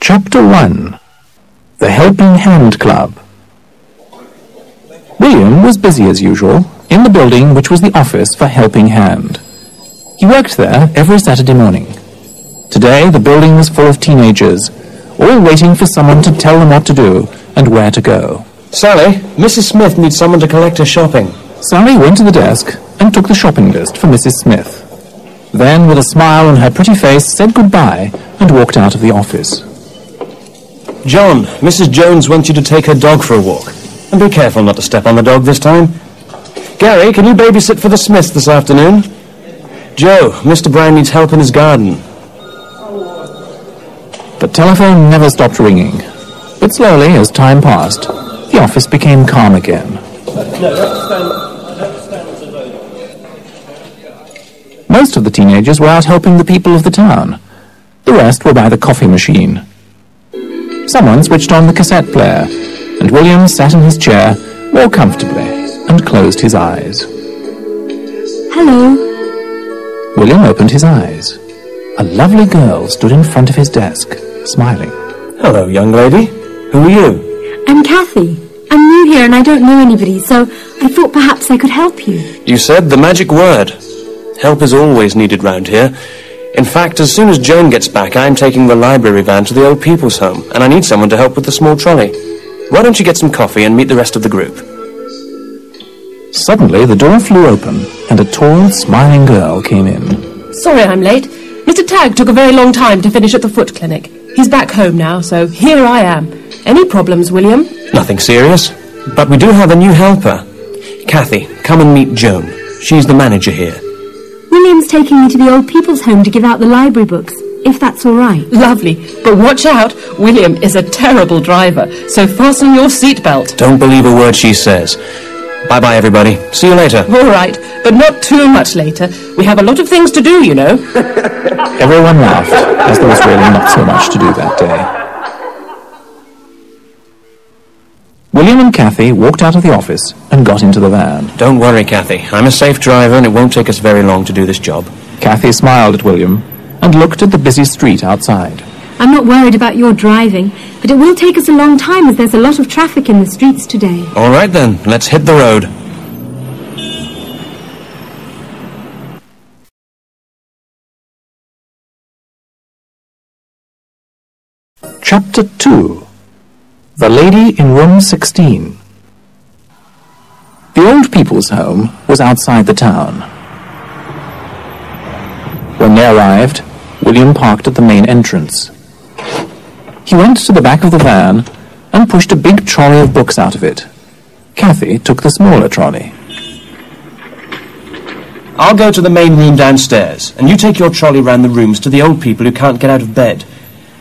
Chapter 1. The Helping Hand Club. William was busy as usual in the building which was the office for Helping Hand. He worked there every Saturday morning. Today the building was full of teenagers, all waiting for someone to tell them what to do and where to go. Sally, Mrs. Smith needs someone to collect her shopping. Sally went to the desk and took the shopping list for Mrs. Smith. Then, with a smile on her pretty face, said goodbye and walked out of the office. John, Mrs. Jones wants you to take her dog for a walk. And be careful not to step on the dog this time. Gary, can you babysit for the Smiths this afternoon? Joe, Mr. Brown needs help in his garden. The telephone never stopped ringing. But slowly, as time passed, the office became calm again. Most of the teenagers were out helping the people of the town. The rest were by the coffee machine. Someone switched on the cassette player, and William sat in his chair more comfortably and closed his eyes. Hello. William opened his eyes. A lovely girl stood in front of his desk, smiling. Hello, young lady. Who are you? I'm Kathy. I'm new here and I don't know anybody, so I thought perhaps I could help you. You said the magic word. Help is always needed round here. In fact, as soon as Joan gets back, I'm taking the library van to the old people's home, and I need someone to help with the small trolley. Why don't you get some coffee and meet the rest of the group? Suddenly, the door flew open, and a tall, smiling girl came in. Sorry I'm late. Mr. Tagg took a very long time to finish at the foot clinic. He's back home now, so here I am. Any problems, William? Nothing serious, but we do have a new helper. Kathy, come and meet Joan. She's the manager here. William's taking me to the old people's home to give out the library books, if that's all right. Lovely, but watch out. William is a terrible driver, so fasten your seatbelt. Don't believe a word she says. Bye-bye, everybody. See you later. All right, but not too much later. We have a lot of things to do, you know. Everyone laughed, as there was really not so much to do that day. William and Kathy walked out of the office and got into the van. Don't worry, Kathy. I'm a safe driver and it won't take us very long to do this job. Kathy smiled at William and looked at the busy street outside. I'm not worried about your driving, but it will take us a long time as there's a lot of traffic in the streets today. All right then, let's hit the road. Chapter 2. The Lady in Room 16. The old people's home was outside the town. When they arrived, William parked at the main entrance. He went to the back of the van and pushed a big trolley of books out of it. Kathy took the smaller trolley. I'll go to the main room downstairs, and you take your trolley round the rooms to the old people who can't get out of bed.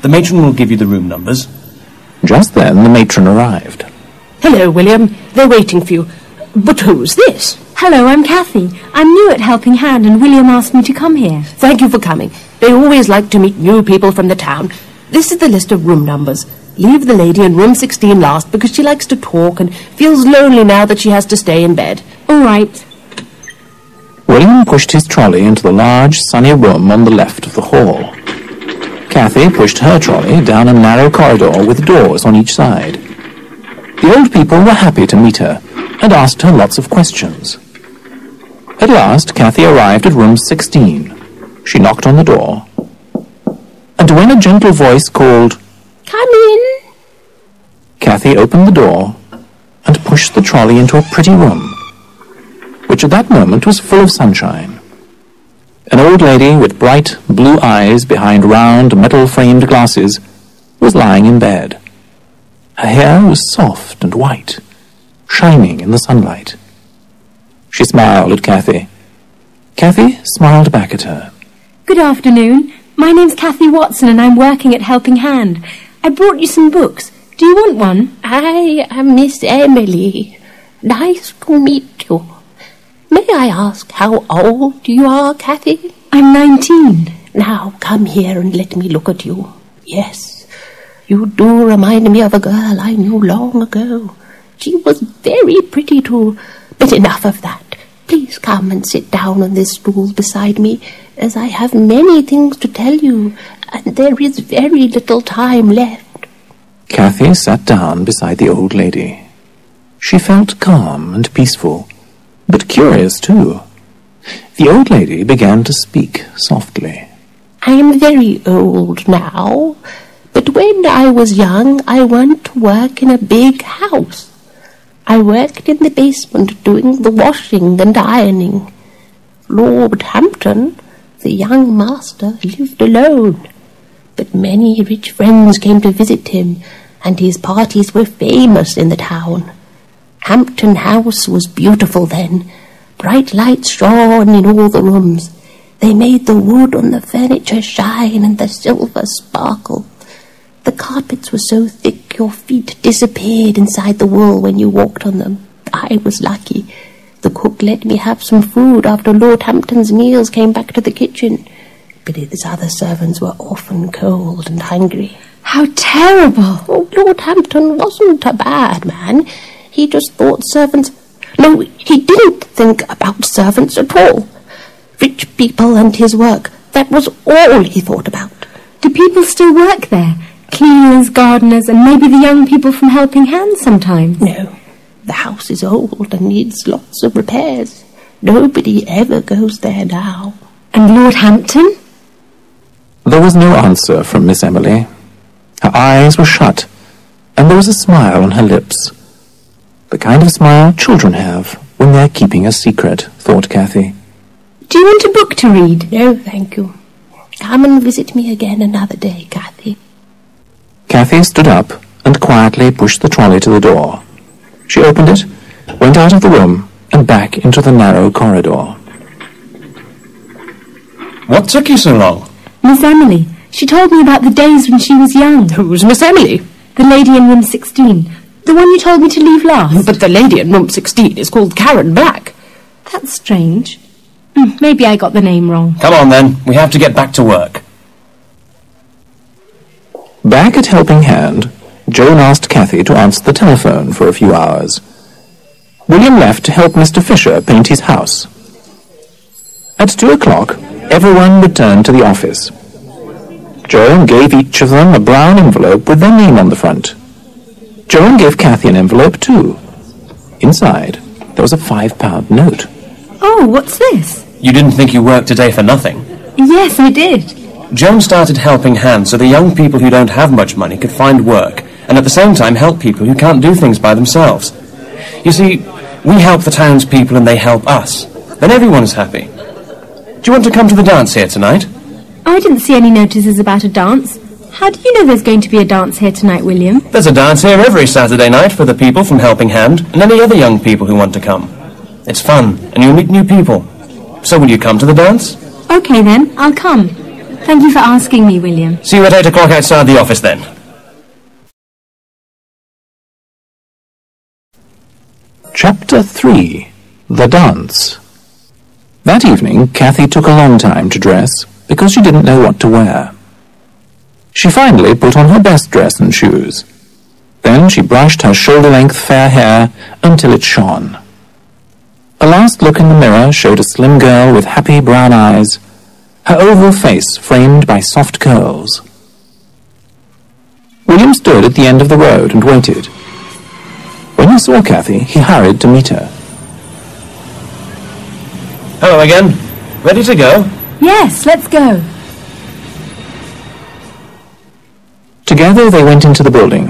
The matron will give you the room numbers. Just then the matron arrived. Hello, William. They're waiting for you. But who's this? Hello, I'm Kathy. I'm new at Helping Hand and William asked me to come here. Thank you for coming. They always like to meet new people from the town. This is the list of room numbers. Leave the lady in room 16 last because she likes to talk and feels lonely now that she has to stay in bed. All right. William pushed his trolley into the large, sunny room on the left of the hall. Kathy pushed her trolley down a narrow corridor with doors on each side. The old people were happy to meet her and asked her lots of questions. At last, Kathy arrived at room 16. She knocked on the door, and when a gentle voice called, Come in, Kathy opened the door and pushed the trolley into a pretty room, which at that moment was full of sunshine. An old lady with bright blue eyes behind round metal-framed glasses was lying in bed. Her hair was soft and white, shining in the sunlight. She smiled at Kathy. Kathy smiled back at her. Good afternoon. My name's Kathy Watson and I'm working at Helping Hand. I brought you some books. Do you want one? I am Miss Emily. Nice to meet you. May I ask how old you are, Kathy? I'm 19. Now come here and let me look at you. Yes, you do remind me of a girl I knew long ago. She was very pretty too, but enough of that. Please come and sit down on this stool beside me, as I have many things to tell you, and there is very little time left." Cathy sat down beside the old lady. She felt calm and peaceful, but curious too. The old lady began to speak softly. "I am very old now, but when I was young I went to work in a big house. I worked in the basement doing the washing and ironing. Lord Hampton, the young master, lived alone, but many rich friends came to visit him, and his parties were famous in the town. Hampton House was beautiful then. Bright lights shone in all the rooms. They made the wood on the furniture shine and the silver sparkle. The carpets were so thick your feet disappeared inside the wool when you walked on them. I was lucky. The cook let me have some food after Lord Hampton's meals came back to the kitchen, but his other servants were often cold and hungry." How terrible! Oh, Lord Hampton wasn't a bad man. He just thought servants... No, he didn't think about servants at all. Rich people and his work, that was all he thought about. Do people still work there? Cleaners, gardeners, and maybe the young people from Helping Hands sometimes? No, the house is old and needs lots of repairs. Nobody ever goes there now. And Lord Hampton? There was no answer from Miss Emily. Her eyes were shut, and there was a smile on her lips. The kind of smile children have when they're keeping a secret, thought Cathy. Do you want a book to read? No, thank you. Come and visit me again another day, Cathy. Cathy stood up and quietly pushed the trolley to the door. She opened it, went out of the room, and back into the narrow corridor. What took you so long? Miss Emily. She told me about the days when she was young. Who's Miss Emily? The lady in room 16. The one you told me to leave last. But the lady in room 16 is called Karen Black. That's strange. Maybe I got the name wrong. Come on then, we have to get back to work. Back at Helping Hand, Joan asked Cathy to answer the telephone for a few hours. William left to help Mr. Fisher paint his house. At 2 o'clock, everyone returned to the office. Joan gave each of them a brown envelope with their name on the front. Joan gave Cathy an envelope too. Inside, there was a £5 note. Oh, what's this? You didn't think you worked today for nothing? Yes, I did. Joan started Helping Hands so the young people who don't have much money could find work, and at the same time help people who can't do things by themselves. You see, we help the townspeople and they help us. Then everyone's happy. Do you want to come to the dance here tonight? I didn't see any notices about a dance. How do you know there's going to be a dance here tonight, William? There's a dance here every Saturday night for the people from Helping Hand and any other young people who want to come. It's fun, and you'll meet new people. So will you come to the dance? Okay then, I'll come. Thank you for asking me, William. See you at 8 o'clock outside the office then. Chapter 3. The Dance. That evening, Cathy took a long time to dress, because she didn't know what to wear. She finally put on her best dress and shoes. Then she brushed her shoulder-length fair hair until it shone. A last look in the mirror showed a slim girl with happy brown eyes, her oval face framed by soft curls. William stood at the end of the road and waited. When he saw Cathy, he hurried to meet her. Hello again. Ready to go? Yes, let's go. Together they went into the building.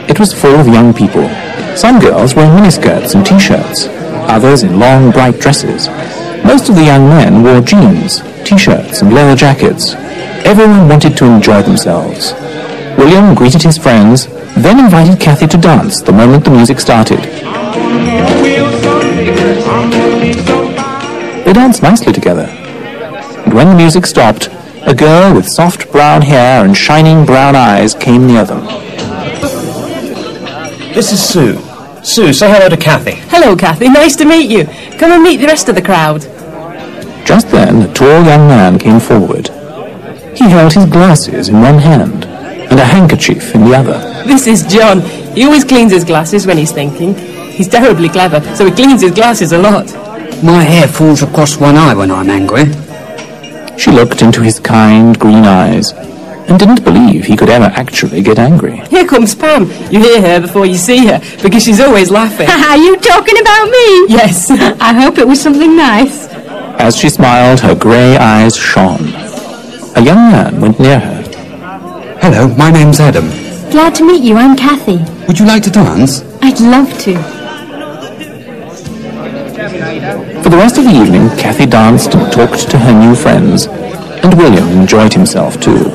It was full of young people. Some girls were in miniskirts and t-shirts, others in long, bright dresses. Most of the young men wore jeans, t-shirts and leather jackets. Everyone wanted to enjoy themselves. William greeted his friends, then invited Cathy to dance the moment the music started. They danced nicely together. And when the music stopped, a girl with soft brown hair and shining brown eyes came near them. This is Sue. Sue, say hello to Cathy. Hello, Cathy. Nice to meet you. Come and meet the rest of the crowd. Just then, a tall young man came forward. He held his glasses in one hand and a handkerchief in the other. This is John. He always cleans his glasses when he's thinking. He's terribly clever, so he cleans his glasses a lot. My hair falls across one eye when I'm angry. She looked into his kind green eyes, and didn't believe he could ever actually get angry. Here comes Pam. You hear her before you see her, because she's always laughing. Are you talking about me? Yes. I hope it was something nice. As she smiled, her grey eyes shone. A young man went near her. Hello, my name's Adam. Glad to meet you. I'm Kathy. Would you like to dance? I'd love to. For the rest of the evening, Kathy danced and talked to her new friends, and William enjoyed himself too.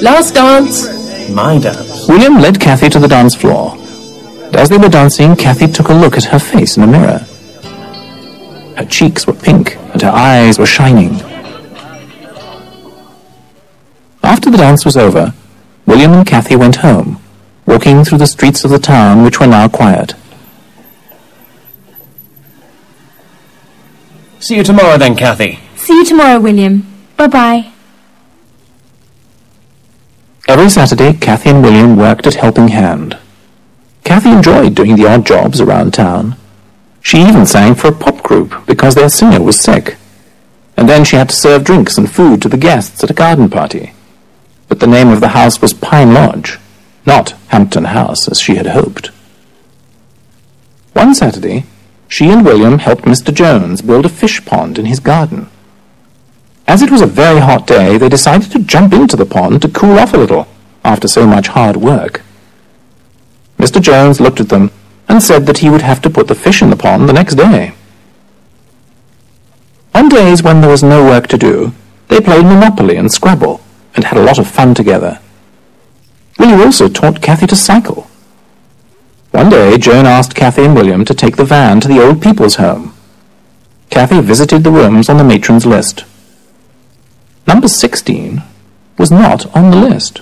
Last dance. My dance. William led Kathy to the dance floor. And as they were dancing, Kathy took a look at her face in a mirror. Her cheeks were pink, and her eyes were shining. After the dance was over, William and Kathy went home, walking through the streets of the town, which were now quiet. See you tomorrow then, Kathy. See you tomorrow, William. Bye-bye. Every Saturday, Kathy and William worked at Helping Hand. Kathy enjoyed doing the odd jobs around town. She even sang for a pop group because their singer was sick. And then she had to serve drinks and food to the guests at a garden party. But the name of the house was Pine Lodge, not Hampton House, as she had hoped. One Saturday, she and William helped Mr. Jones build a fish pond in his garden. As it was a very hot day, they decided to jump into the pond to cool off a little after so much hard work. Mr. Jones looked at them and said that he would have to put the fish in the pond the next day. On days when there was no work to do, they played Monopoly and Scrabble and had a lot of fun together. William also taught Kathy to cycle. One day, Joan asked Kathy and William to take the van to the old people's home. Kathy visited the rooms on the matron's list. Number 16 was not on the list.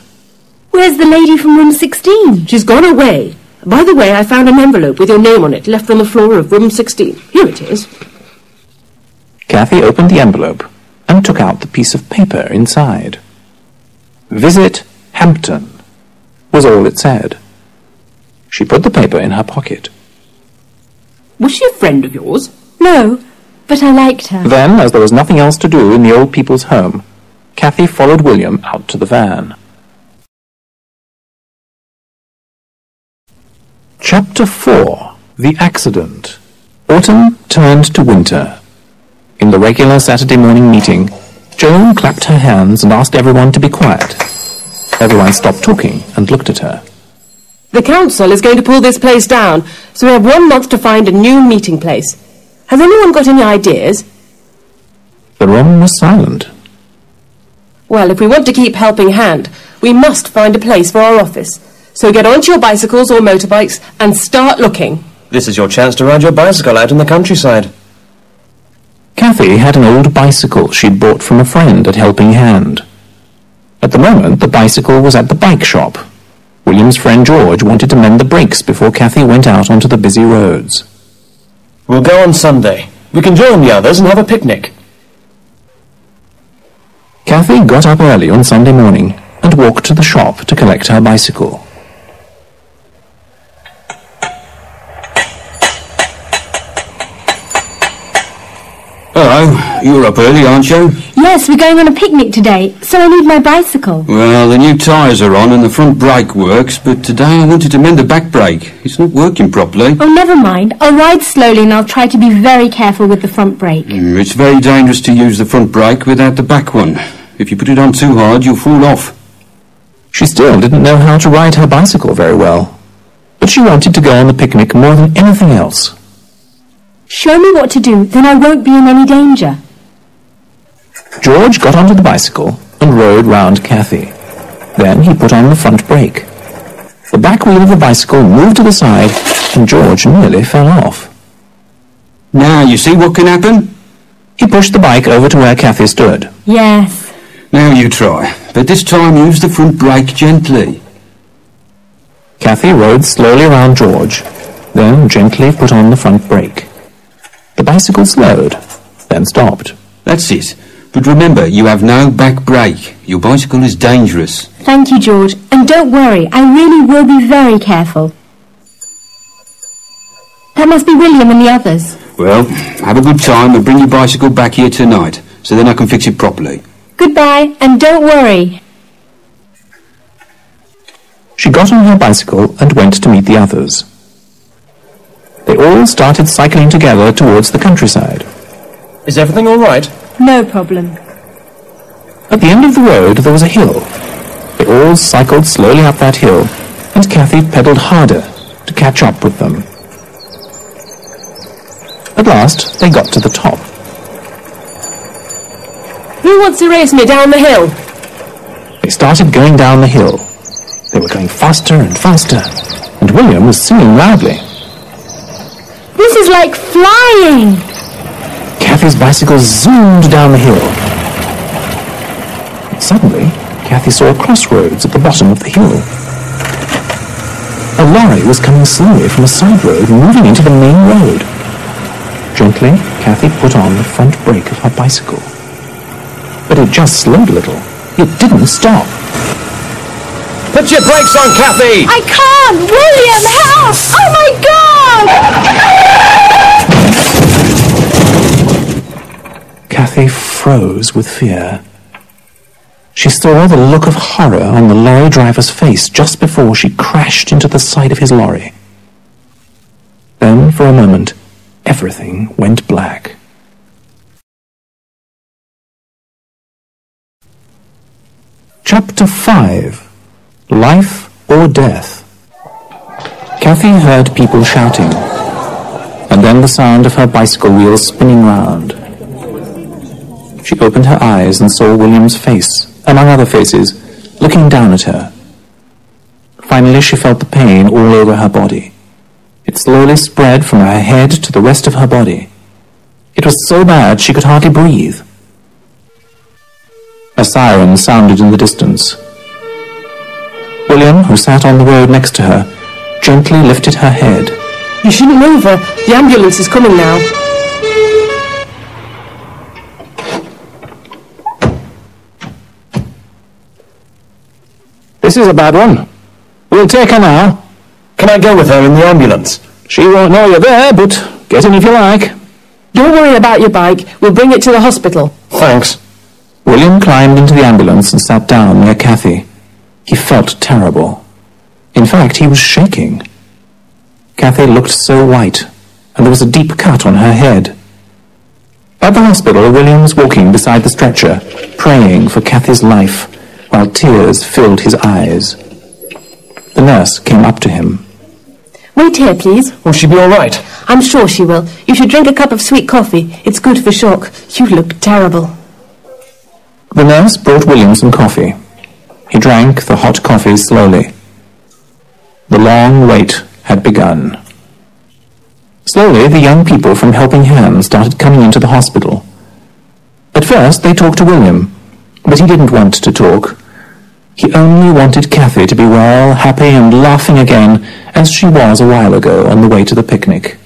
Where's the lady from room 16? She's gone away. By the way, I found an envelope with your name on it left on the floor of room 16. Here it is. Kathy opened the envelope and took out the piece of paper inside. Visit Hampton was all it said. She put the paper in her pocket. Was she a friend of yours? No, but I liked her. Then, as there was nothing else to do in the old people's home, Kathy followed William out to the van. Chapter 4. The Accident. Autumn turned to winter. In the regular Saturday morning meeting, Joan clapped her hands and asked everyone to be quiet. Everyone stopped talking and looked at her. The council is going to pull this place down, so we have 1 month to find a new meeting place. Has anyone got any ideas? The room was silent. Well, if we want to keep Helping Hand, we must find a place for our office. So get onto your bicycles or motorbikes and start looking. This is your chance to ride your bicycle out in the countryside. Kathy had an old bicycle she'd bought from a friend at Helping Hand. At the moment, the bicycle was at the bike shop. William's friend George wanted to mend the brakes before Kathy went out onto the busy roads. We'll go on Sunday. We can join the others and have a picnic. Kathy got up early on Sunday morning and walked to the shop to collect her bicycle. Hello, you're up early, aren't you? Yes, we're going on a picnic today, so I need my bicycle. Well, the new tyres are on and the front brake works, but today I wanted to mend the back brake. It's not working properly. Oh, never mind. I'll ride slowly and I'll try to be very careful with the front brake. It's very dangerous to use the front brake without the back one. If you put it on too hard, you'll fall off. She still didn't know how to ride her bicycle very well, but she wanted to go on the picnic more than anything else. Show me what to do, then I won't be in any danger. George got onto the bicycle and rode round Kathy. Then he put on the front brake. The back wheel of the bicycle moved to the side and George nearly fell off. Now, you see what can happen? He pushed the bike over to where Kathy stood. Yes. Now you try, but this time use the front brake gently. Kathy rode slowly around George, then gently put on the front brake. The bicycle slowed, then stopped. That's it. But remember, you have no back brake. Your bicycle is dangerous. Thank you, George. And don't worry, I really will be very careful. That must be William and the others. Well, have a good time and bring your bicycle back here tonight, so then I can fix it properly. Goodbye, and don't worry. She got on her bicycle and went to meet the others. They all started cycling together towards the countryside. Is everything all right? No problem. At the end of the road there was a hill. They all cycled slowly up that hill, and Cathy pedalled harder to catch up with them. At last they got to the top. Who wants to race me down the hill? They started going down the hill. They were going faster and faster, and William was singing loudly. This is like flying! Cathy's bicycle zoomed down the hill. Suddenly, Cathy saw a crossroads at the bottom of the hill. A lorry was coming slowly from a side road, moving into the main road. Gently, Cathy put on the front brake of her bicycle. But it just slowed a little. It didn't stop. Put your brakes on, Cathy! I can't! William, help! Oh my God! Cathy froze with fear. She saw the look of horror on the lorry driver's face just before she crashed into the side of his lorry. Then, for a moment, everything went black. Chapter 5. Life or Death. Cathy heard people shouting, and then the sound of her bicycle wheels spinning round. She opened her eyes and saw William's face, among other faces, looking down at her. Finally she felt the pain all over her body. It slowly spread from her head to the rest of her body. It was so bad she could hardly breathe. A siren sounded in the distance. William, who sat on the road next to her, gently lifted her head. You shouldn't move her. The ambulance is coming now. This is a bad one. We'll take her now. Can I go with her in the ambulance? She won't know you're there, but get in if you like. Don't worry about your bike. We'll bring it to the hospital. Thanks. William climbed into the ambulance and sat down near Cathy. He felt terrible. In fact, he was shaking. Cathy looked so white, and there was a deep cut on her head. At the hospital, William was walking beside the stretcher, praying for Cathy's life, while tears filled his eyes. The nurse came up to him. Wait here, please. Will she be all right? I'm sure she will. You should drink a cup of sweet coffee. It's good for shock. You look terrible. The nurse brought William some coffee. He drank the hot coffee slowly. The long wait had begun. Slowly, the young people from Helping Hands started coming into the hospital. At first, they talked to William, but he didn't want to talk. He only wanted Cathy to be well, happy, and laughing again, as she was a while ago on the way to the picnic.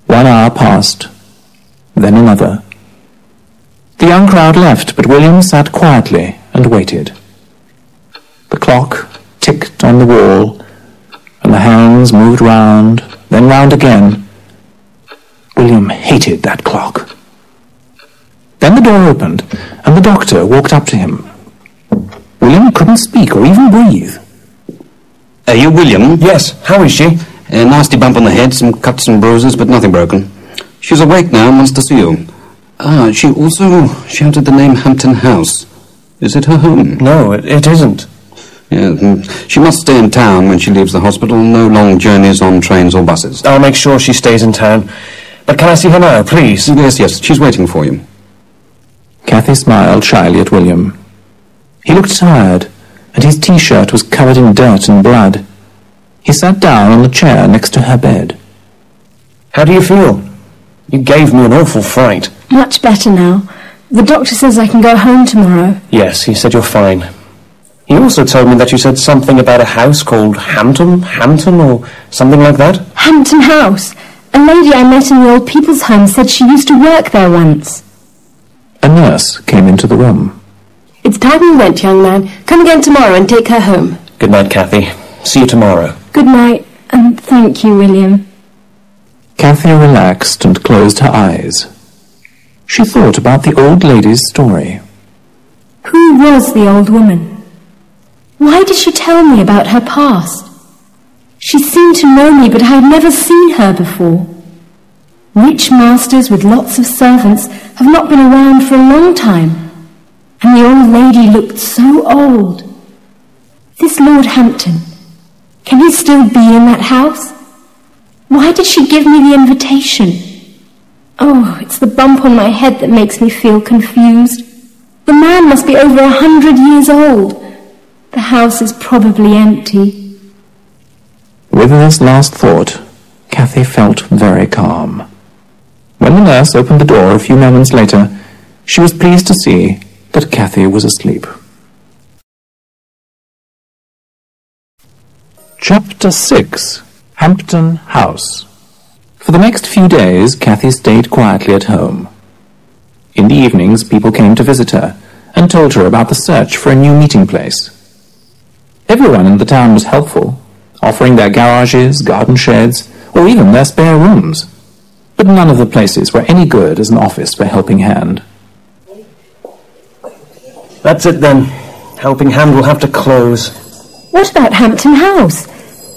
1 hour passed, then another. The young crowd left, but William sat quietly and waited. The clock ticked on the wall, and the hands moved round, then round again. William hated that clock. Then the door opened, and the doctor walked up to him. William couldn't speak or even breathe. Are you William? Yes. How is she? A nasty bump on the head, some cuts and bruises, but nothing broken. She's awake now and wants to see you. She also shouted the name Hampton House. Is it her home? No, it isn't. Yeah, she must stay in town when she leaves the hospital. No long journeys on trains or buses. I'll make sure she stays in town. But can I see her now, please? Yes, she's waiting for you. Cathy smiled shyly at William. He looked tired, and his T-shirt was covered in dirt and blood. He sat down on the chair next to her bed. How do you feel? You gave me an awful fright. Much better now. The doctor says I can go home tomorrow. Yes, he said you're fine. He also told me that you said something about a house called Hampton, or something like that. Hampton House. A lady I met in the old people's home said she used to work there once. A nurse came into the room. It's time we went, young man. Come again tomorrow and take her home. Good night, Cathy. See you tomorrow. Good night, and thank you, William. Cathy relaxed and closed her eyes. She thought about the old lady's story. Who was the old woman? Why did she tell me about her past? She seemed to know me, but I had never seen her before. Rich masters with lots of servants have not been around for a long time, and the old lady looked so old. This Lord Hampton, can he still be in that house? Why did she give me the invitation? Oh, it's the bump on my head that makes me feel confused. The man must be over 100 years old. The house is probably empty. With this last thought, Cathy felt very calm. When the nurse opened the door a few moments later, she was pleased to see that Cathy was asleep. Chapter 6. Hampton House. For the next few days, Cathy stayed quietly at home. In the evenings, people came to visit her and told her about the search for a new meeting place. Everyone in the town was helpful, offering their garages, garden sheds, or even their spare rooms. But none of the places were any good as an office for Helping Hand. That's it then. Helping Hand will have to close. What about Hampton House?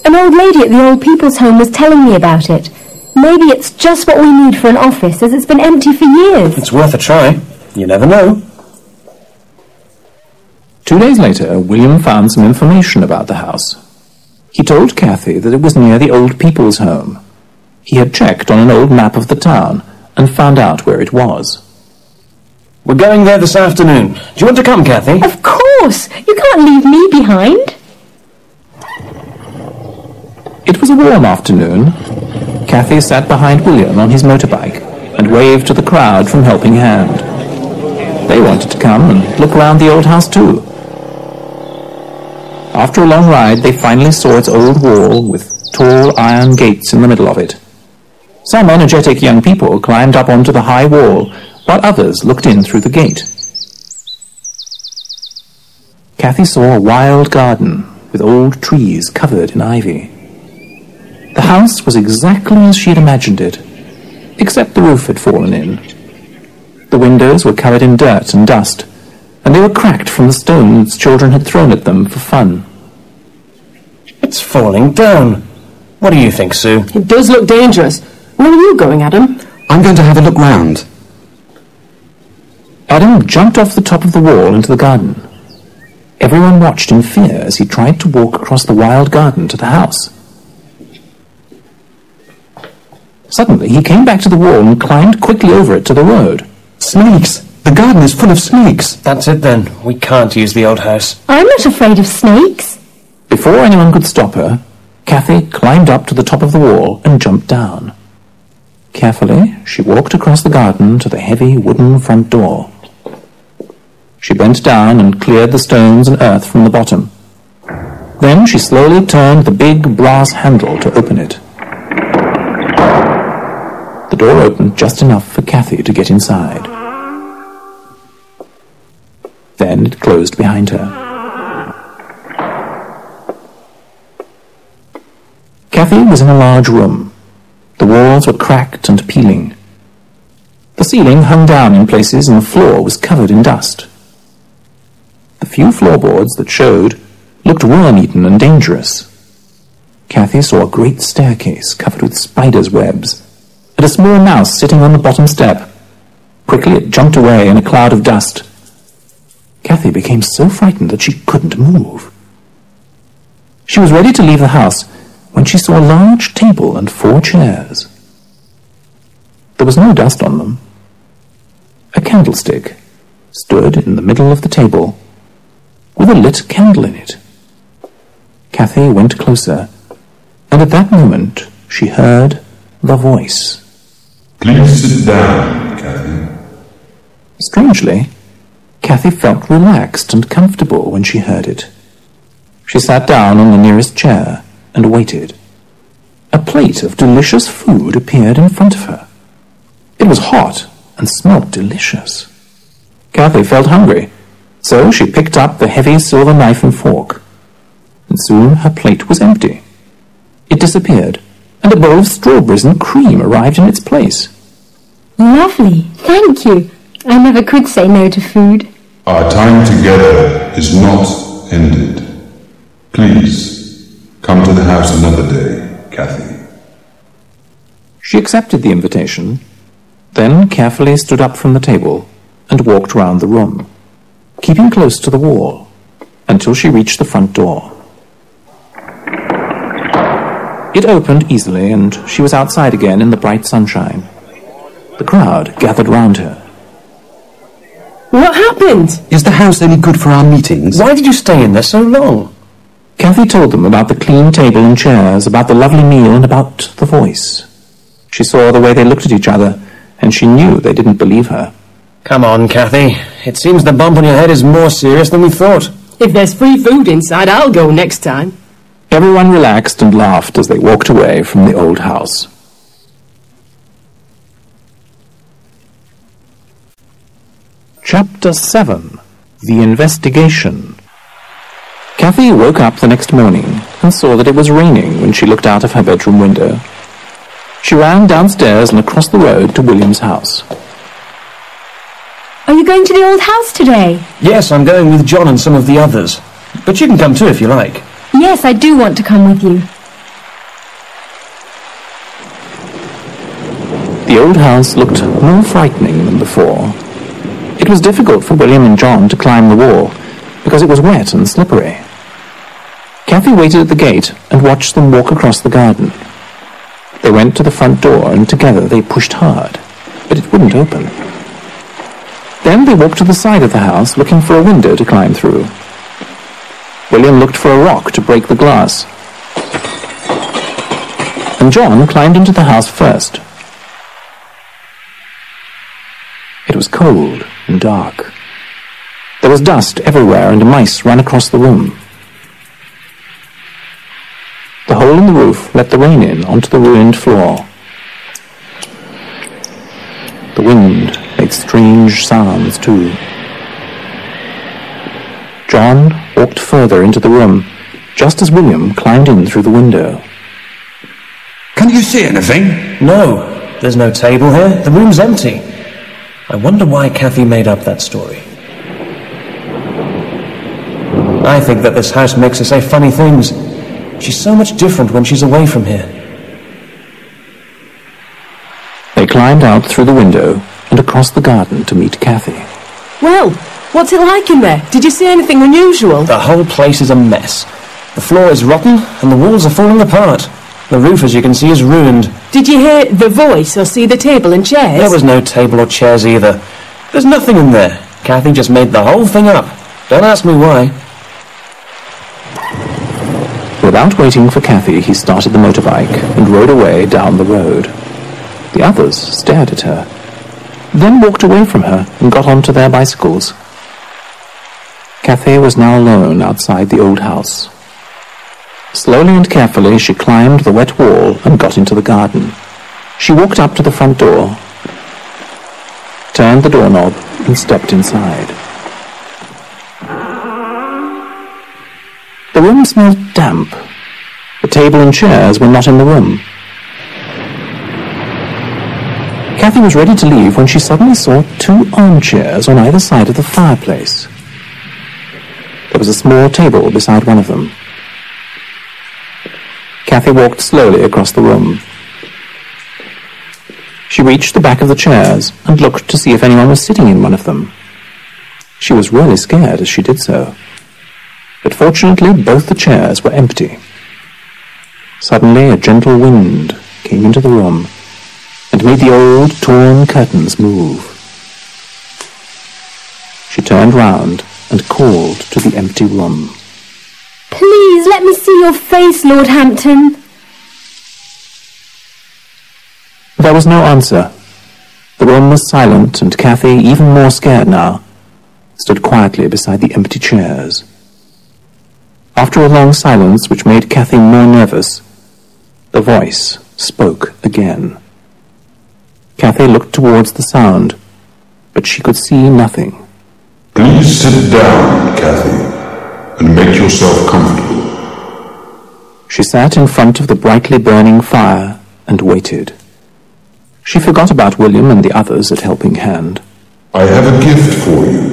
An old lady at the old people's home was telling me about it. Maybe it's just what we need for an office, as it's been empty for years. It's worth a try. You never know. 2 days later, William found some information about the house. He told Cathy that it was near the old people's home. He had checked on an old map of the town and found out where it was. We're going there this afternoon. Do you want to come, Cathy? Of course! You can't leave me behind. It was a warm afternoon. Cathy sat behind William on his motorbike and waved to the crowd from Helping Hand. They wanted to come and look around the old house too. After a long ride, they finally saw its old wall with tall iron gates in the middle of it. Some energetic young people climbed up onto the high wall, while others looked in through the gate. Cathy saw a wild garden with old trees covered in ivy. The house was exactly as she had imagined it, except the roof had fallen in. The windows were covered in dirt and dust, and they were cracked from the stones children had thrown at them for fun. It's falling down. What do you think, Sue? It does look dangerous. Where are you going, Adam? I'm going to have a look round. Adam jumped off the top of the wall into the garden. Everyone watched in fear as he tried to walk across the wild garden to the house. Suddenly, he came back to the wall and climbed quickly over it to the road. Snakes! The garden is full of snakes. That's it then. We can't use the old house. I'm not afraid of snakes. Before anyone could stop her, Cathy climbed up to the top of the wall and jumped down. Carefully, she walked across the garden to the heavy wooden front door. She bent down and cleared the stones and earth from the bottom. Then she slowly turned the big brass handle to open it. The door opened just enough for Cathy to get inside. Then it closed behind her. Cathy was in a large room. The walls were cracked and peeling. The ceiling hung down in places and the floor was covered in dust. The few floorboards that showed looked worm-eaten and dangerous. Cathy saw a great staircase covered with spiders' webs, and a small mouse sitting on the bottom step. Quickly it jumped away in a cloud of dust. Cathy became so frightened that she couldn't move. She was ready to leave the house when she saw a large table and 4 chairs. There was no dust on them. A candlestick stood in the middle of the table with a lit candle in it. Cathy went closer, and at that moment she heard the voice. Please sit down, Cathy. Strangely, Cathy felt relaxed and comfortable when she heard it. She sat down on the nearest chair and waited. A plate of delicious food appeared in front of her. It was hot and smelled delicious. Cathy felt hungry, so she picked up the heavy silver knife and fork, and soon her plate was empty. It disappeared, and a bowl of strawberries and cream arrived in its place. Lovely, thank you. I never could say no to food. Our time together is not ended. Please, come to the house another day, Kathy. She accepted the invitation, then carefully stood up from the table and walked round the room, keeping close to the wall, until she reached the front door. It opened easily, and she was outside again in the bright sunshine. The crowd gathered round her. What happened? Is the house any good for our meetings? Why did you stay in there so long? Kathy told them about the clean table and chairs, about the lovely meal, and about the voice. She saw the way they looked at each other, and she knew they didn't believe her. Come on, Kathy. It seems the bump on your head is more serious than we thought. If there's free food inside, I'll go next time. Everyone relaxed and laughed as they walked away from the old house. Chapter 7. The Investigation. Kathy woke up the next morning and saw that it was raining when she looked out of her bedroom window. She ran downstairs and across the road to William's house. Are you going to the old house today? Yes, I'm going with John and some of the others. But you can come too if you like. Yes, I do want to come with you. The old house looked more frightening than before. It was difficult for William and John to climb the wall because it was wet and slippery. Kathy waited at the gate and watched them walk across the garden. They went to the front door and together they pushed hard, but it wouldn't open. Then they walked to the side of the house looking for a window to climb through. William looked for a rock to break the glass, and John climbed into the house first. It was cold and dark. There was dust everywhere and mice ran across the room. The hole in the roof let the rain in onto the ruined floor. The wind made strange sounds too. John walked further into the room, just as William climbed in through the window. Can you see anything? No, there's no table here. The room's empty. I wonder why Kathy made up that story. I think that this house makes her say funny things. She's so much different when she's away from here. They climbed out through the window and across the garden to meet Kathy. Well, what's it like in there? Did you see anything unusual? The whole place is a mess. The floor is rotten and the walls are falling apart. The roof, as you can see, is ruined. Did you hear the voice or see the table and chairs? There was no table or chairs either. There's nothing in there. Kathy just made the whole thing up. Don't ask me why. Without waiting for Kathy, he started the motorbike and rode away down the road. The others stared at her, then walked away from her and got onto their bicycles. Kathy was now alone outside the old house. Slowly and carefully she climbed the wet wall and got into the garden. She walked up to the front door, turned the doorknob and stepped inside. The room smelled damp. The table and chairs were not in the room. Kathy was ready to leave when she suddenly saw 2 armchairs on either side of the fireplace. There was a small table beside one of them. Kathy walked slowly across the room. She reached the back of the chairs and looked to see if anyone was sitting in one of them. She was really scared as she did so. But fortunately, both the chairs were empty. Suddenly, a gentle wind came into the room and made the old, torn curtains move. She turned round and called to the empty room. Please let me see your face, Lord Hampton. There was no answer. The room was silent, and Kathy, even more scared now, stood quietly beside the empty chairs. After a long silence, which made Kathy more nervous, the voice spoke again. Kathy looked towards the sound, but she could see nothing. Please sit down, Kathy, and make yourself comfortable. She sat in front of the brightly burning fire and waited. She forgot about William and the others at Helping Hand. I have a gift for you.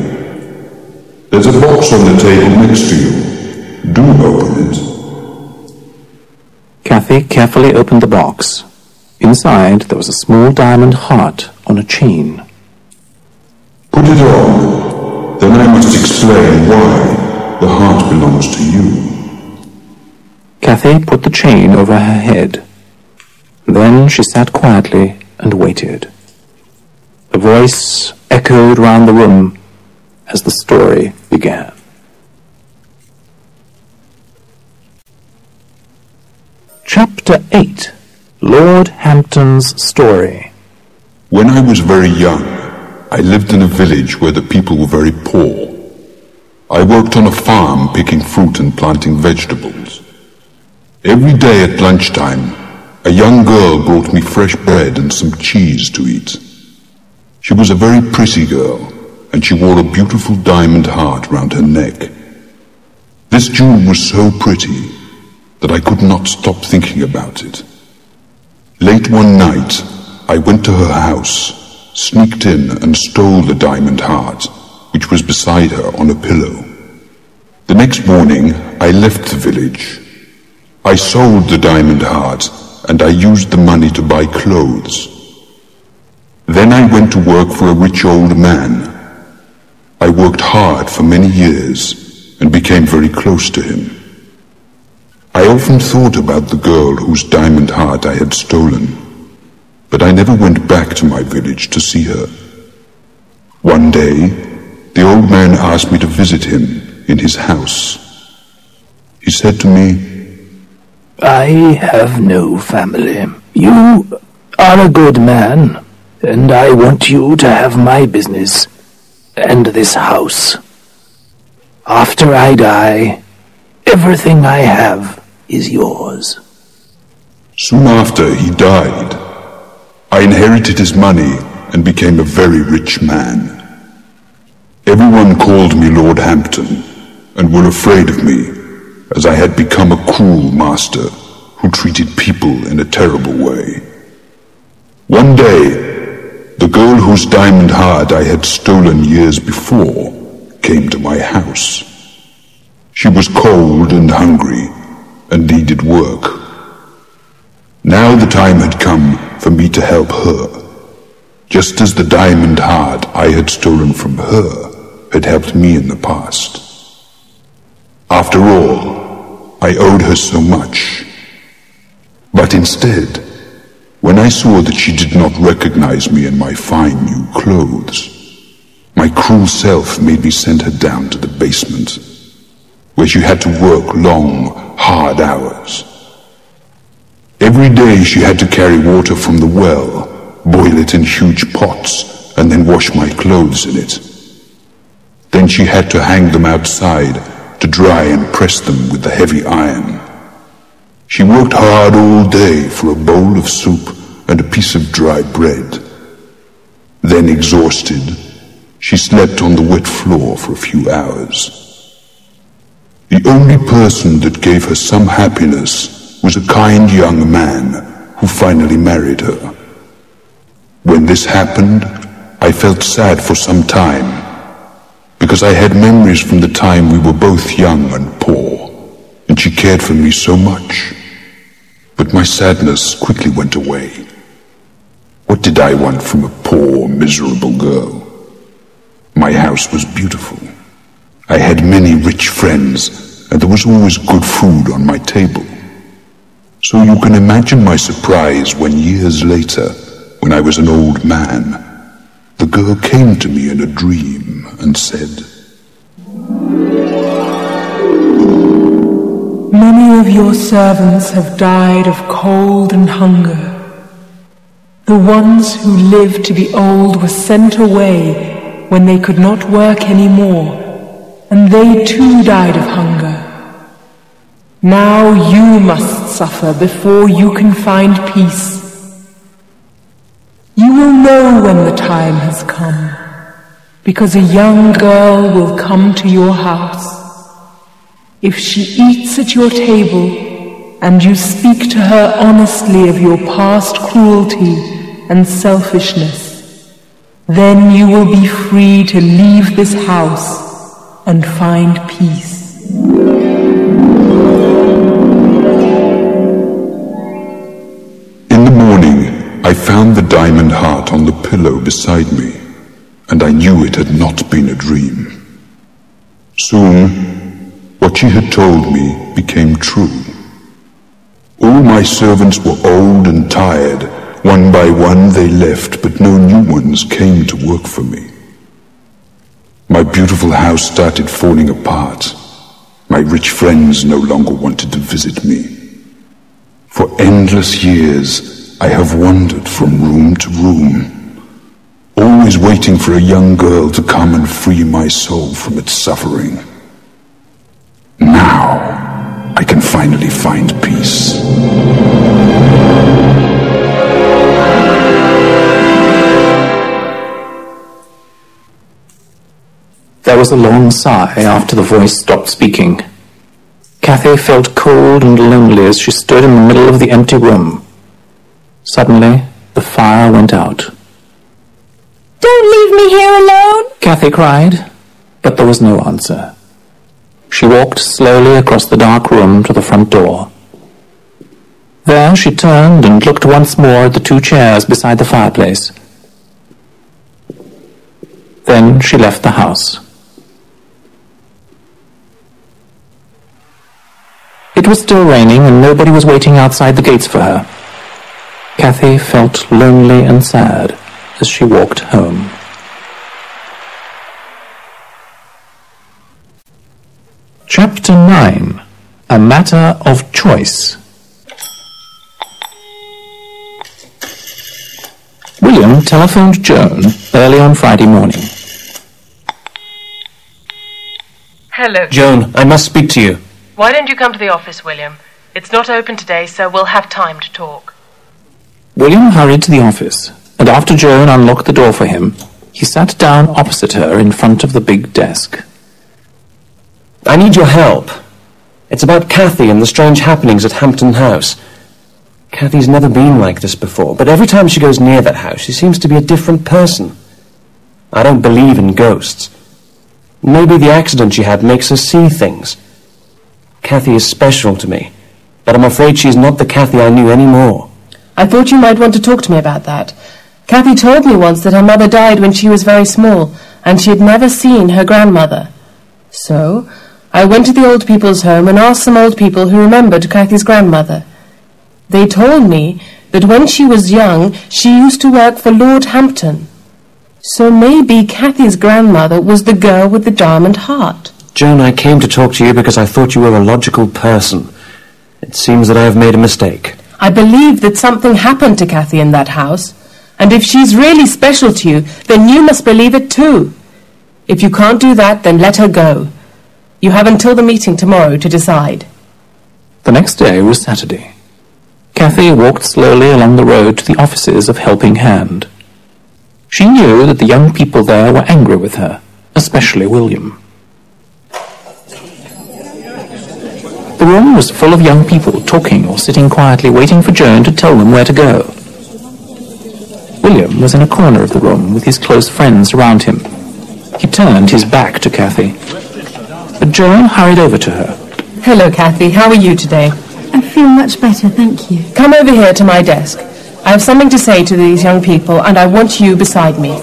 There's a box on the table next to you. Do open it. Cathy carefully opened the box. Inside there was a small diamond heart on a chain. Put it on. Then I must explain why the heart belongs to you. Cathy put the chain over her head. Then she sat quietly and waited. A voice echoed round the room as the story began. Chapter 8. Lord Hampton's Story. When I was very young, I lived in a village where the people were very poor. I worked on a farm picking fruit and planting vegetables. Every day at lunchtime, a young girl brought me fresh bread and some cheese to eat. She was a very pretty girl, and she wore a beautiful diamond heart round her neck. This jewel was so pretty that I could not stop thinking about it. Late one night, I went to her house, sneaked in and stole the diamond heart, which was beside her on a pillow. The next morning, I left the village. I sold the diamond heart, and I used the money to buy clothes. Then I went to work for a rich old man. I worked hard for many years and became very close to him. I often thought about the girl whose diamond heart I had stolen, but I never went back to my village to see her. One day, the old man asked me to visit him in his house. He said to me, I have no family. You are a good man, and I want you to have my business and this house. After I die, everything I have is yours. Soon after he died, I inherited his money and became a very rich man. Everyone called me Lord Hampton and were afraid of me, as I had become a cruel master who treated people in a terrible way. One day, the girl whose diamond heart I had stolen years before came to my house. She was cold and hungry and needed work. Now the time had come for me to help her, just as the diamond heart I had stolen from her had helped me in the past. After all, I owed her so much. But instead, when I saw that she did not recognize me in my fine new clothes, my cruel self made me send her down to the basement, where she had to work long, hard hours. Every day she had to carry water from the well, boil it in huge pots, and then wash my clothes in it. Then she had to hang them outside to dry and press them with the heavy iron. She worked hard all day for a bowl of soup and a piece of dry bread. Then, exhausted, she slept on the wet floor for a few hours. The only person that gave her some happiness was a kind young man who finally married her. When this happened, I felt sad for some time, because I had memories from the time we were both young and poor, and she cared for me so much. But my sadness quickly went away. What did I want from a poor, miserable girl? My house was beautiful. I had many rich friends, and there was always good food on my table. So you can imagine my surprise when years later, when I was an old man, the girl came to me in a dream and said, Many of your servants have died of cold and hunger. The ones who lived to be old were sent away when they could not work any more, and they too died of hunger. Now you must suffer before you can find peace. You will know when the time has come, because a young girl will come to your house. If she eats at your table, and you speak to her honestly of your past cruelty and selfishness, then you will be free to leave this house and find peace. In the morning, I found the diamond heart on the pillow beside me, and I knew it had not been a dream. Soon, what she had told me became true. All my servants were old and tired. One by one they left, but no new ones came to work for me. My beautiful house started falling apart. My rich friends no longer wanted to visit me. For endless years, I have wandered from room to room, always waiting for a young girl to come and free my soul from its suffering. Now, I can finally find peace. There was a long sigh after the voice stopped speaking. Cathy felt cold and lonely as she stood in the middle of the empty room. Suddenly, the fire went out. Don't leave me here alone! Cathy cried, but there was no answer. She walked slowly across the dark room to the front door. There she turned and looked once more at the two chairs beside the fireplace. Then she left the house. It was still raining and nobody was waiting outside the gates for her. Cathy felt lonely and sad as she walked home. Chapter 9. A Matter of Choice. William telephoned Joan early on Friday morning. Hello. Joan, I must speak to you. Why don't you come to the office, William? It's not open today, so we'll have time to talk. William hurried to the office, and after Joan unlocked the door for him, he sat down opposite her in front of the big desk. I need your help. It's about Cathy and the strange happenings at Hampton House. Cathy's never been like this before, but every time she goes near that house, she seems to be a different person. I don't believe in ghosts. Maybe the accident she had makes her see things. Cathy is special to me, but I'm afraid she's not the Cathy I knew anymore. I thought you might want to talk to me about that. Cathy told me once that her mother died when she was very small, and she had never seen her grandmother. So, I went to the old people's home and asked some old people who remembered Cathy's grandmother. They told me that when she was young, she used to work for Lord Hampton. So maybe Cathy's grandmother was the girl with the diamond heart. Joan, I came to talk to you because I thought you were a logical person. It seems that I have made a mistake. I believe that something happened to Cathy in that house, and if she's really special to you, then you must believe it too. If you can't do that, then let her go. You have until the meeting tomorrow to decide. The next day was Saturday. Cathy walked slowly along the road to the offices of Helping Hand. She knew that the young people there were angry with her, especially William. The room was full of young people talking or sitting quietly waiting for Joan to tell them where to go. William was in a corner of the room with his close friends around him. He turned his back to Cathy, but Joan hurried over to her. Hello, Cathy. How are you today? I feel much better, thank you. Come over here to my desk. I have something to say to these young people, and I want you beside me.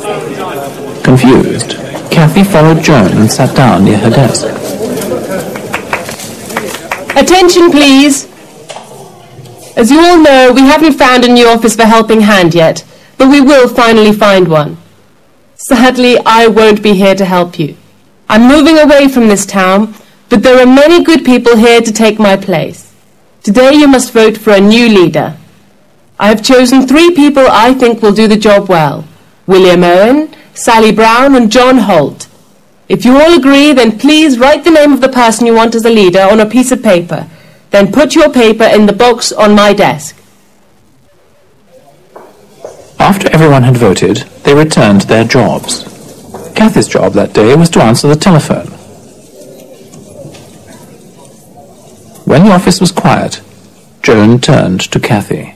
Confused, Cathy followed Joan and sat down near her desk. Attention, please. As you all know, we haven't found a new office for Helping Hand yet, but we will finally find one. Sadly, I won't be here to help you. I'm moving away from this town, but there are many good people here to take my place. Today you must vote for a new leader. I have chosen 3 people I think will do the job well. William Owen, Sally Brown and John Holt. If you all agree, then please write the name of the person you want as a leader on a piece of paper. Then put your paper in the box on my desk. After everyone had voted, they returned to their jobs. Cathy's job that day was to answer the telephone. When the office was quiet, Joan turned to Cathy.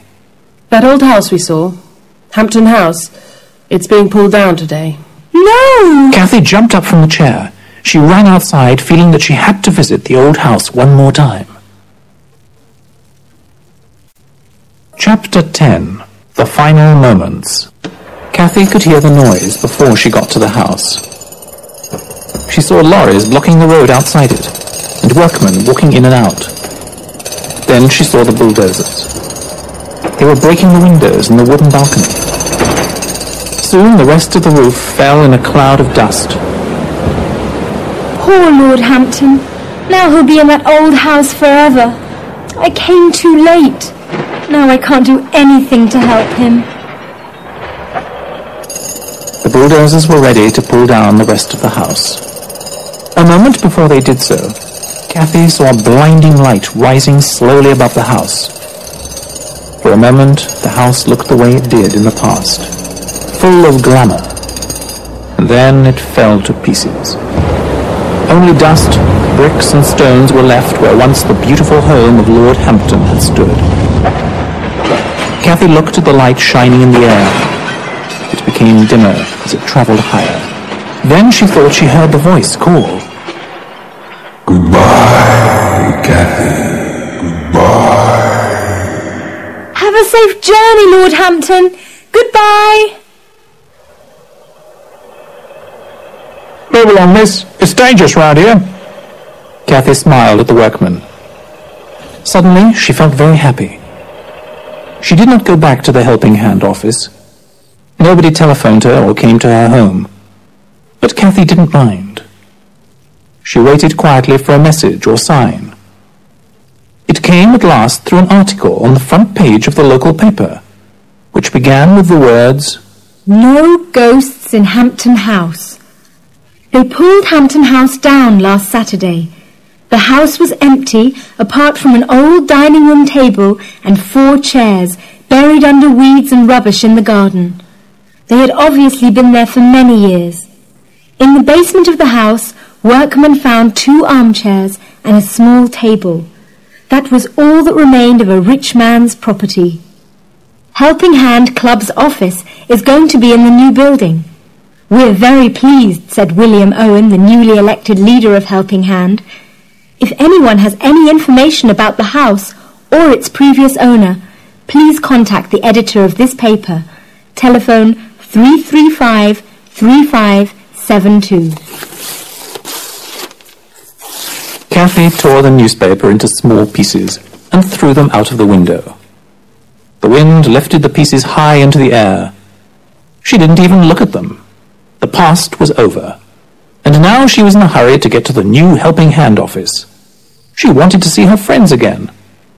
That old house we saw, Hampton House, it's being pulled down today. No! Cathy jumped up from the chair. She ran outside, feeling that she had to visit the old house one more time. Chapter 10. The Final Moments. Cathy could hear the noise before she got to the house. She saw lorries blocking the road outside it, and workmen walking in and out. Then she saw the bulldozers. They were breaking the windows in the wooden balcony. Soon the rest of the roof fell in a cloud of dust. Poor Lord Hampton. Now he'll be in that old house forever. I came too late. Now I can't do anything to help him. The bulldozers were ready to pull down the rest of the house. A moment before they did so, Cathy saw a blinding light rising slowly above the house. For a moment, the house looked the way it did in the past, full of glamour, and then it fell to pieces. Only dust, bricks and stones were left where once the beautiful home of Lord Hampton had stood. Cathy looked at the light shining in the air. It became dimmer as it travelled higher. Then she thought she heard the voice call. Goodbye, Cathy. Goodbye. Have a safe journey, Lord Hampton. Goodbye. Move along, miss. It's dangerous round here. Cathy smiled at the workman. Suddenly, she felt very happy. She did not go back to the Helping Hand office. Nobody telephoned her or came to her home. But Cathy didn't mind. She waited quietly for a message or sign. It came at last through an article on the front page of the local paper, which began with the words, No ghosts in Hampton House. They pulled Hampton House down last Saturday. The house was empty, apart from an old dining room table and 4 chairs buried under weeds and rubbish in the garden. They had obviously been there for many years. In the basement of the house, workmen found 2 armchairs and a small table. That was all that remained of a rich man's property. Helping Hand Club's office is going to be in the new building. We're very pleased, said William Owen, the newly elected leader of Helping Hand. If anyone has any information about the house or its previous owner, please contact the editor of this paper. Telephone 335-3572. Cathy tore the newspaper into small pieces and threw them out of the window. The wind lifted the pieces high into the air. She didn't even look at them. The past was over, and now she was in a hurry to get to the new Helping Hand office. She wanted to see her friends again,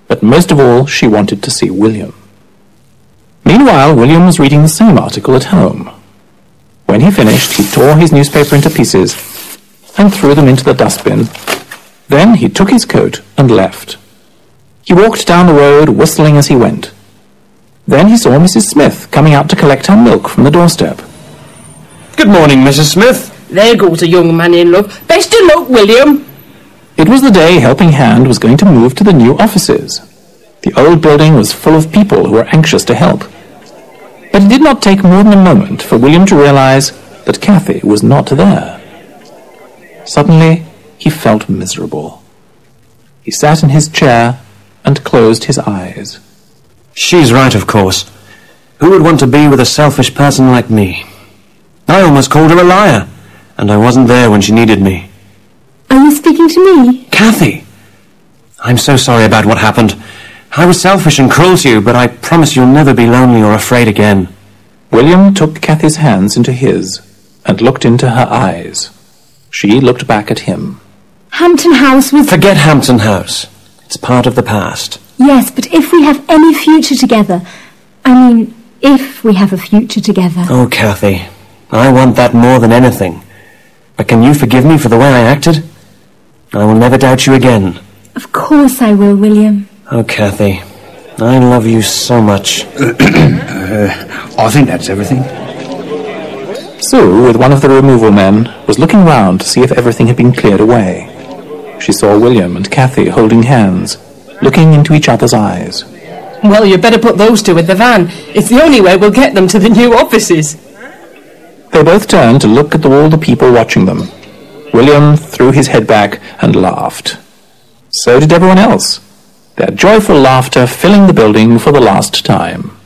but most of all she wanted to see William. Meanwhile, William was reading the same article at home. When he finished, he tore his newspaper into pieces and threw them into the dustbin. Then he took his coat and left. He walked down the road, whistling as he went. Then he saw Mrs. Smith coming out to collect her milk from the doorstep. Good morning, Mrs. Smith. There goes a young man in love. Best of luck, William. It was the day Helping Hand was going to move to the new offices. The old building was full of people who were anxious to help. But it did not take more than a moment for William to realize that Cathy was not there. Suddenly, he felt miserable. He sat in his chair and closed his eyes. She's right, of course. Who would want to be with a selfish person like me? I almost called her a liar, and I wasn't there when she needed me. Are you speaking to me? Cathy! I'm so sorry about what happened. I was selfish and cruel to you, but I promise you'll never be lonely or afraid again. William took Cathy's hands into his and looked into her eyes. She looked back at him. Hampton House was... Forget Hampton House. It's part of the past. Yes, but if we have any future together... if we have a future together... Oh, Cathy, I want that more than anything. But can you forgive me for the way I acted? I will never doubt you again. Of course I will, William. Oh, Cathy, I love you so much. I think that's everything. Sue, with one of the removal men, was looking round to see if everything had been cleared away. She saw William and Cathy holding hands. looking into each other's eyes. Well, you'd better put those two in the van. It's the only way we'll get them to the new offices. They both turned to look at all the people watching them. William threw his head back and laughed. So did everyone else, their joyful laughter filling the building for the last time.